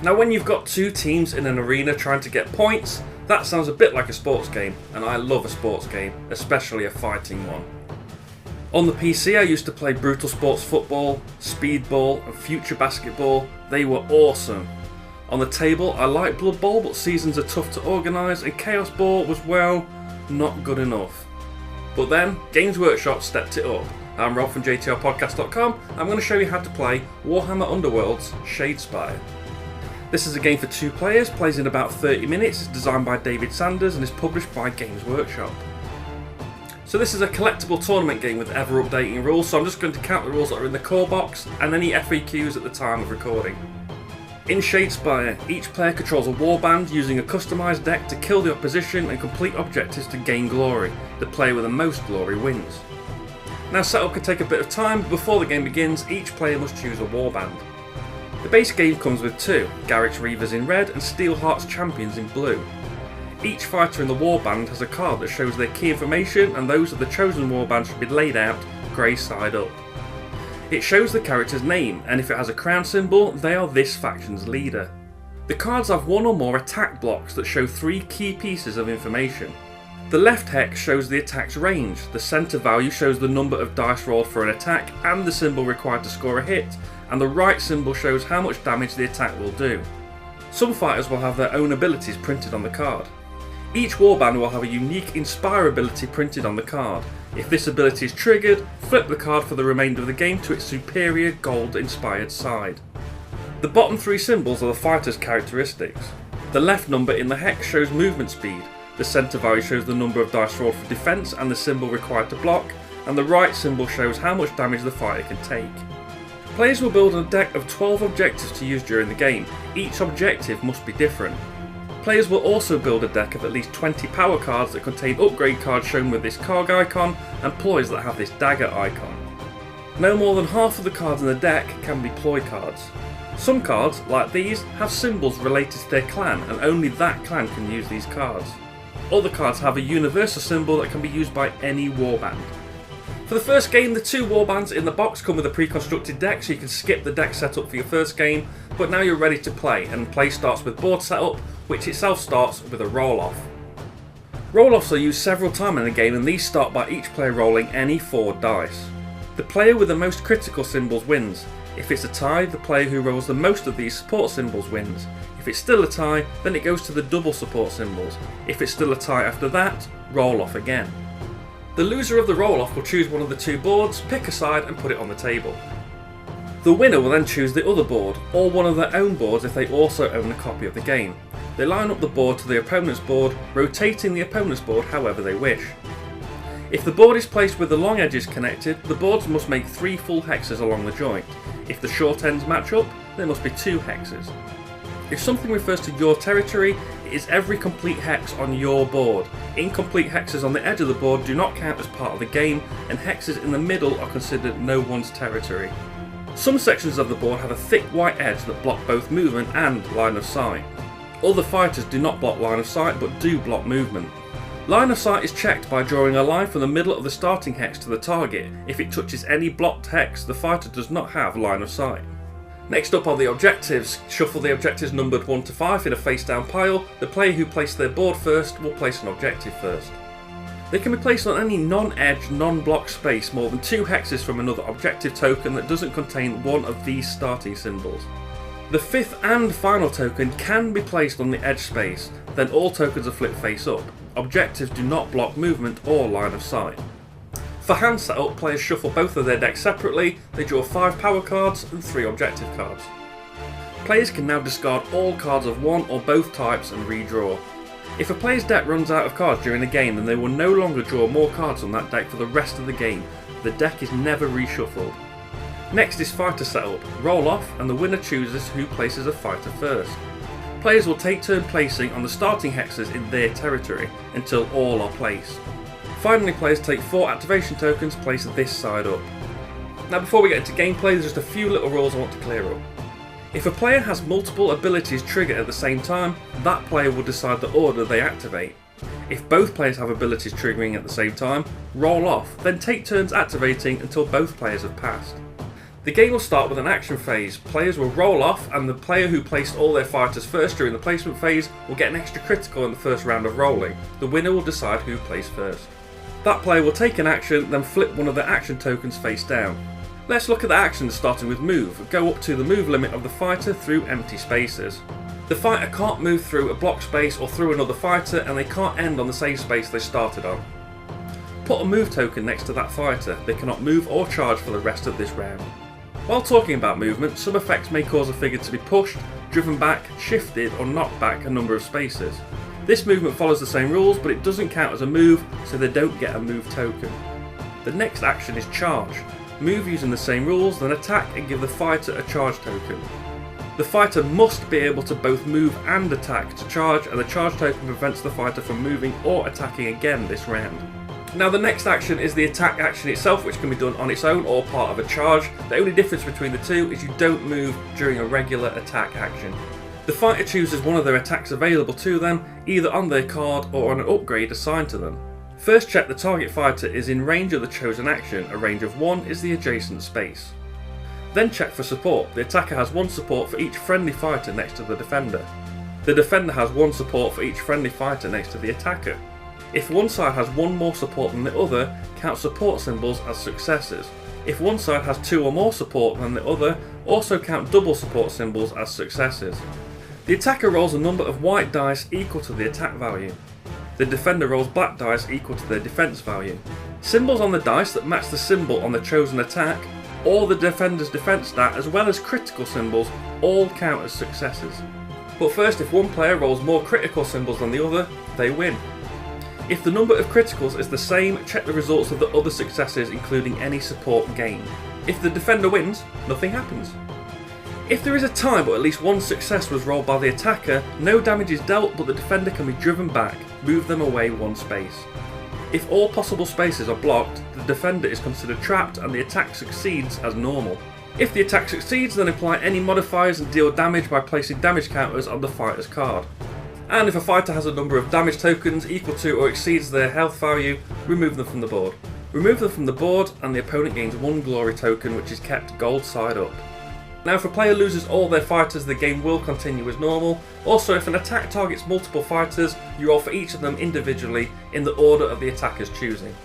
Now when you've got two teams in an arena trying to get points, that sounds a bit like a sports game, and I love a sports game, especially a fighting one. On the PC I used to play Brutal Sports Football, Speedball and Future Basketball. They were awesome. On the table I like Blood Bowl, but seasons are tough to organise, and Chaos Ball was, well, not good enough. But then Games Workshop stepped it up. I'm Rob from JTRpodcast.com. I'm going to show you how to play Warhammer Underworlds Shadespire. This is a game for 2 players, plays in about 30 minutes, it's designed by David Sanders and is published by Games Workshop. So this is a collectible tournament game with ever updating rules, so I'm just going to count the rules that are in the core box and any FAQs at the time of recording. In Shadespire, each player controls a warband using a customised deck to kill the opposition and complete objectives to gain glory. The player with the most glory wins. Now setup can take a bit of time, but before the game begins, each player must choose a warband. The base game comes with 2, Garrick's Reavers in red and Steelheart's Champions in blue. Each fighter in the warband has a card that shows their key information, and those of the chosen warband should be laid out grey side up. It shows the character's name, and if it has a crown symbol, they are this faction's leader. The cards have 1 or more attack blocks that show 3 key pieces of information. The left hex shows the attack's range, the centre value shows the number of dice rolled for an attack and the symbol required to score a hit, and the right symbol shows how much damage the attack will do. Some fighters will have their own abilities printed on the card. Each warband will have a unique Inspire ability printed on the card. If this ability is triggered, flip the card for the remainder of the game to its superior gold inspired side. The bottom 3 symbols are the fighter's characteristics. The left number in the hex shows movement speed, the centre value shows the number of dice rolled for defence and the symbol required to block, and the right symbol shows how much damage the fighter can take. Players will build a deck of 12 objectives to use during the game. Each objective must be different. Players will also build a deck of at least 20 power cards that contain upgrade cards shown with this cog icon and ploys that have this dagger icon. No more than half of the cards in the deck can be ploy cards. Some cards, like these, have symbols related to their clan, and only that clan can use these cards. Other cards have a universal symbol that can be used by any warband. For the first game, the 2 warbands in the box come with a pre-constructed deck, so you can skip the deck setup for your first game, but now you're ready to play, and play starts with board setup, which itself starts with a roll-off. Roll-offs are used several times in the game, and these start by each player rolling any 4 dice. The player with the most critical symbols wins. If it's a tie, the player who rolls the most of these support symbols wins. If it's still a tie, then it goes to the double support symbols. If it's still a tie after that, roll off again. The loser of the roll-off will choose one of the 2 boards, pick a side and put it on the table. The winner will then choose the other board, or one of their own boards if they also own a copy of the game. They line up the board to the opponent's board, rotating the opponent's board however they wish. If the board is placed with the long edges connected, the boards must make 3 full hexes along the joint. If the short ends match up, there must be 2 hexes. If something refers to your territory, it is every complete hex on your board. Incomplete hexes on the edge of the board do not count as part of the game, and hexes in the middle are considered no one's territory. Some sections of the board have a thick white edge that block both movement and line of sight. Other fighters do not block line of sight but do block movement. Line of sight is checked by drawing a line from the middle of the starting hex to the target. If it touches any blocked hex, the fighter does not have line of sight. Next up are the objectives. Shuffle the objectives numbered 1 to 5 in a face down pile. The player who placed their board first will place an objective first. They can be placed on any non-edge, non-block space more than 2 hexes from another objective token that doesn't contain one of these starting symbols. The 5th and final token can be placed on the edge space, then all tokens are flipped face up. Objectives do not block movement or line of sight. For hand setup, players shuffle both of their decks separately. They draw 5 power cards and 3 objective cards. Players can now discard all cards of one or both types and redraw. If a player's deck runs out of cards during a game, then they will no longer draw more cards on that deck for the rest of the game. The deck is never reshuffled. Next is fighter setup. Roll off and the winner chooses who places a fighter first. Players will take turn placing on the starting hexes in their territory until all are placed. Finally, players take 4 activation tokens, place this side up. Now before we get into gameplay, there's just a few little rules I want to clear up. If a player has multiple abilities trigger at the same time, that player will decide the order they activate. If both players have abilities triggering at the same time, roll off, then take turns activating until both players have passed. The game will start with an action phase. Players will roll off, and the player who placed all their fighters first during the placement phase will get an extra critical in the first round of rolling. The winner will decide who plays first. That player will take an action, then flip one of the action tokens face down. Let's look at the actions starting with move. Go up to the move limit of the fighter through empty spaces. The fighter can't move through a block space or through another fighter, and they can't end on the same space they started on. Put a move token next to that fighter. They cannot move or charge for the rest of this round. While talking about movement, some effects may cause a figure to be pushed, driven back, shifted or knocked back a number of spaces. This movement follows the same rules, but it doesn't count as a move, so they don't get a move token. The next action is charge. Move using the same rules, then attack and give the fighter a charge token. The fighter must be able to both move and attack to charge, and the charge token prevents the fighter from moving or attacking again this round. Now the next action is the attack action itself, which can be done on its own or part of a charge. The only difference between the two is you don't move during a regular attack action. The fighter chooses one of their attacks available to them, either on their card or on an upgrade assigned to them. First check the target fighter is in range of the chosen action. A range of 1 is the adjacent space. Then check for support. The attacker has 1 support for each friendly fighter next to the defender. The defender has 1 support for each friendly fighter next to the attacker. If one side has 1 more support than the other, count support symbols as successes. If one side has 2 or more support than the other, also count double support symbols as successes. The attacker rolls a number of white dice equal to the attack value. The defender rolls black dice equal to their defense value. Symbols on the dice that match the symbol on the chosen attack, or the defender's defense stat, as well as critical symbols, all count as successes. But first, if one player rolls more critical symbols than the other, they win. If the number of criticals is the same, check the results of the other successes, including any support gained. If the defender wins, nothing happens. If there is a tie but at least 1 success was rolled by the attacker, no damage is dealt, but the defender can be driven back. Move them away 1 space. If all possible spaces are blocked, the defender is considered trapped and the attack succeeds as normal. If the attack succeeds, then apply any modifiers and deal damage by placing damage counters on the fighter's card. And if a fighter has a number of damage tokens equal to or exceeds their health value, remove them from the board. Remove them from the board and the opponent gains 1 glory token, which is kept gold side up. Now if a player loses all their fighters, the game will continue as normal. Also, if an attack targets multiple fighters, you roll for each of them individually in the order of the attacker's choosing.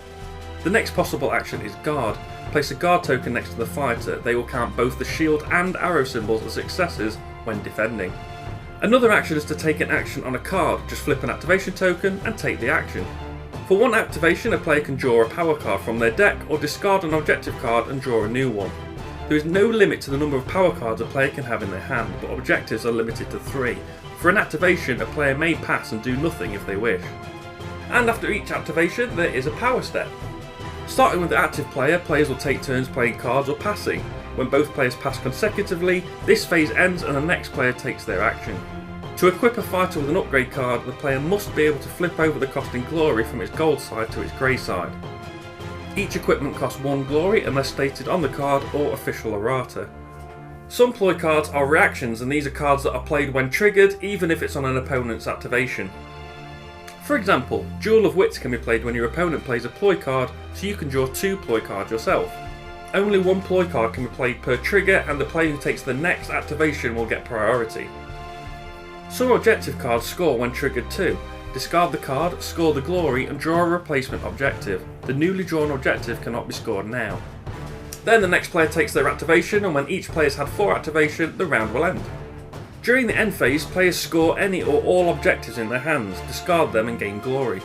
The next possible action is guard. Place a guard token next to the fighter. They will count both the shield and arrow symbols as successes when defending. Another action is to take an action on a card. Just flip an activation token and take the action. For 1 activation, a player can draw a power card from their deck or discard an objective card and draw a new one. There is no limit to the number of power cards a player can have in their hand, but objectives are limited to 3. For an activation, a player may pass and do nothing if they wish. And after each activation, there is a power step. Starting with the active player, players will take turns playing cards or passing. When both players pass consecutively, this phase ends and the next player takes their action. To equip a fighter with an upgrade card, the player must be able to flip over the costing glory from its gold side to its grey side. Each equipment costs 1 glory unless stated on the card or official errata. Some Ploy cards are reactions, and these are cards that are played when triggered, even if it's on an opponent's activation. For example, Duel of Wits can be played when your opponent plays a Ploy card, so you can draw 2 Ploy cards yourself. Only 1 Ploy card can be played per trigger, and the player who takes the next activation will get priority. Some objective cards score when triggered too. Discard the card, score the glory, and draw a replacement objective. The newly drawn objective cannot be scored now. Then the next player takes their activation, and when each player's had 4 activation, the round will end. During the end phase, players score any or all objectives in their hands, discard them and gain glory.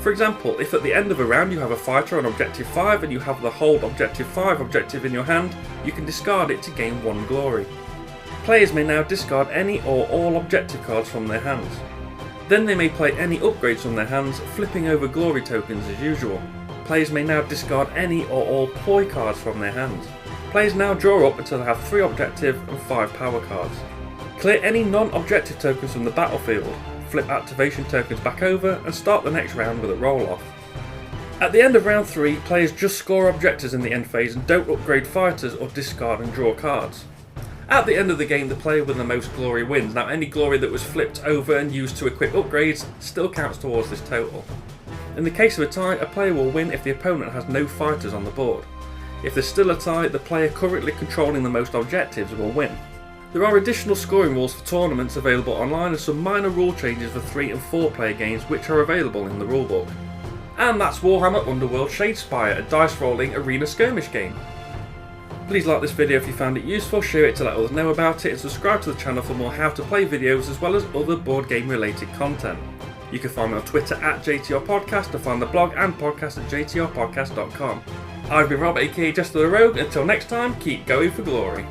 For example, if at the end of a round you have a fighter on objective 5 and you have the hold objective 5 objective in your hand, you can discard it to gain 1 glory. Players may now discard any or all objective cards from their hands. Then they may play any upgrades from their hands, flipping over glory tokens as usual. Players may now discard any or all Ploy cards from their hands. Players now draw up until they have 3 objective and 5 power cards. Clear any non-objective tokens from the battlefield, flip activation tokens back over and start the next round with a roll-off. At the end of round 3, players just score objectives in the end phase and don't upgrade fighters or discard and draw cards. At the end of the game, the player with the most glory wins. Now any glory that was flipped over and used to equip upgrades still counts towards this total. In the case of a tie, a player will win if the opponent has no fighters on the board. If there's still a tie, the player currently controlling the most objectives will win. There are additional scoring rules for tournaments available online and some minor rule changes for 3 and 4 player games which are available in the rulebook. And that's Warhammer Underworlds Shadespire, a dice rolling arena skirmish game. Please like this video if you found it useful, share it to let others know about it, and subscribe to the channel for more how to play videos as well as other board game related content. You can find me on Twitter at JTRPodcast and find the blog and podcast at jtrpodcast.com. I've been Rob aka JestaThaRogue. Until next time, keep going for glory.